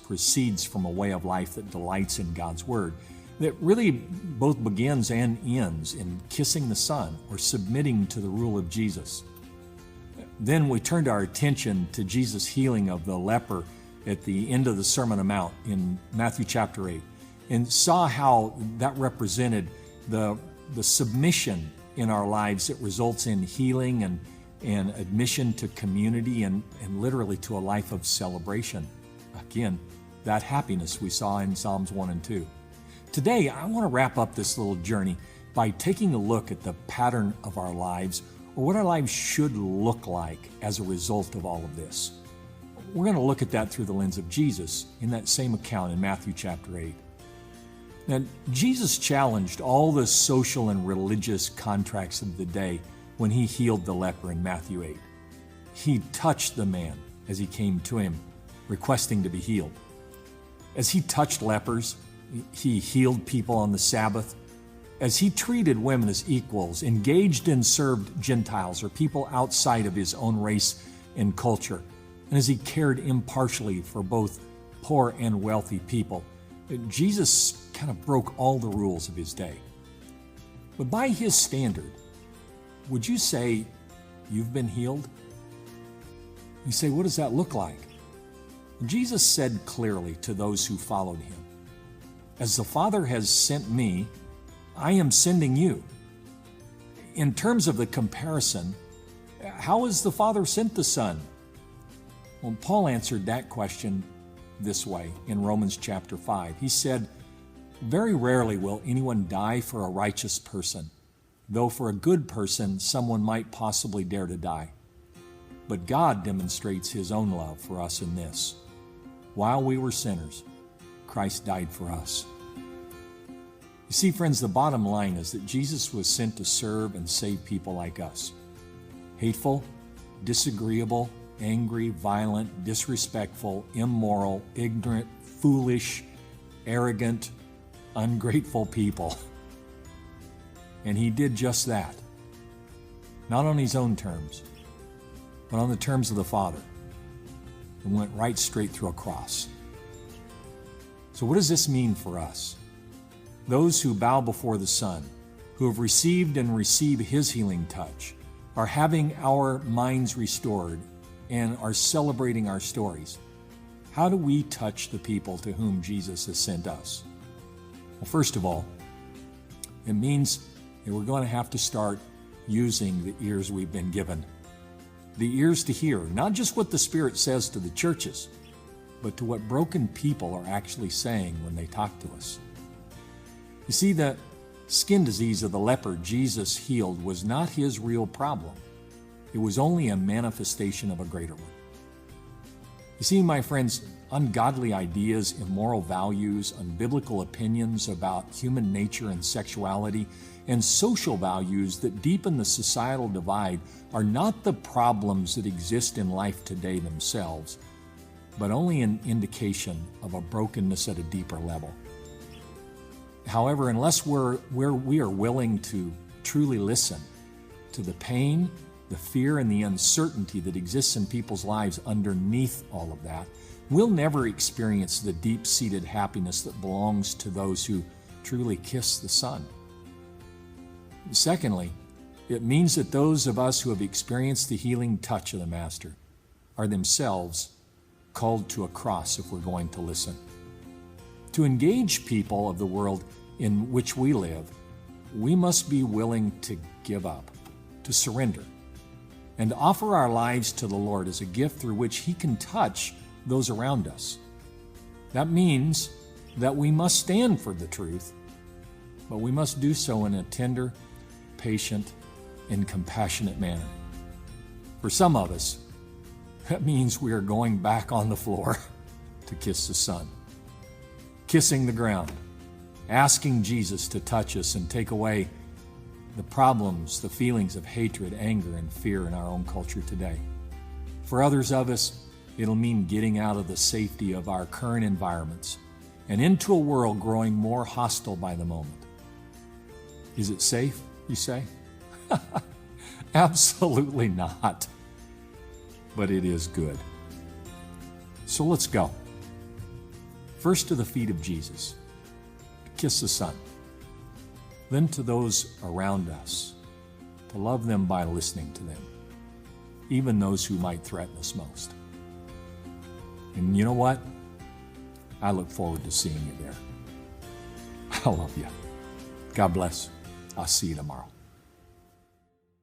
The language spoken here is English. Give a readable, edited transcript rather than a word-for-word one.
proceeds from a way of life that delights in God's Word, that really both begins and ends in kissing the Son or submitting to the rule of Jesus. Then we turned our attention to Jesus' healing of the leper at the end of the Sermon on the Mount in Matthew chapter 8, and saw how that represented the submission in our lives that results in healing and admission to community and literally to a life of celebration. Again, that happiness we saw in Psalms 1 and 2. Today, I want to wrap up this little journey by taking a look at the pattern of our lives, or what our lives should look like as a result of all of this. We're going to look at that through the lens of Jesus in that same account in Matthew chapter 8. Now, Jesus challenged all the social and religious contracts of the day when he healed the leper in Matthew 8. He touched the man as he came to him, requesting to be healed. As he touched lepers, he healed people on the Sabbath. As he treated women as equals, engaged and served Gentiles or people outside of his own race and culture, and as he cared impartially for both poor and wealthy people, Jesus kind of broke all the rules of his day. But by his standard, would you say you've been healed? You say, what does that look like? Jesus said clearly to those who followed him, "As the Father has sent me, I am sending you." In terms of the comparison, how has the Father sent the Son? Well, Paul answered that question this way in Romans chapter 5. He said, "Very rarely will anyone die for a righteous person, though for a good person someone might possibly dare to die. But God demonstrates his own love for us in this: while we were sinners, Christ died for us." You see, friends, the bottom line is that Jesus was sent to serve and save people like us. Hateful, disagreeable, angry, violent, disrespectful, immoral, ignorant, foolish, arrogant, ungrateful people. And he did just that. Not on his own terms, but on the terms of the Father, and went right straight through a cross. So what does this mean for us? Those who bow before the Son, who have received and receive his healing touch, are having our minds restored and are celebrating our stories. How do we touch the people to whom Jesus has sent us? Well, first of all, it means that we're going to have to start using the ears we've been given. The ears to hear, not just what the Spirit says to the churches, but to what broken people are actually saying when they talk to us. You see, the skin disease of the leper Jesus healed was not his real problem. It was only a manifestation of a greater one. You see, my friends, ungodly ideas, immoral values, unbiblical opinions about human nature and sexuality, and social values that deepen the societal divide are not the problems that exist in life today themselves, but only an indication of a brokenness at a deeper level. However, unless we are willing to truly listen to the pain, the fear, and the uncertainty that exists in people's lives underneath all of that, we'll never experience the deep-seated happiness that belongs to those who truly kiss the Son. Secondly, it means that those of us who have experienced the healing touch of the Master are themselves called to a cross if we're going to listen. To engage people of the world in which we live, we must be willing to give up, to surrender, and offer our lives to the Lord as a gift through which he can touch those around us. That means that we must stand for the truth, but we must do so in a tender, patient, and compassionate manner. For some of us, that means we are going back on the floor to kiss the Son, kissing the ground, asking Jesus to touch us and take away the problems, the feelings of hatred, anger, and fear in our own culture today. For others of us, it'll mean getting out of the safety of our current environments and into a world growing more hostile by the moment. Is it safe, you say? Absolutely not. But it is good. So let's go. First to the feet of Jesus, to kiss the Son. Then to those around us, to love them by listening to them, even those who might threaten us most. And you know what? I look forward to seeing you there. I love you. God bless. I'll see you tomorrow.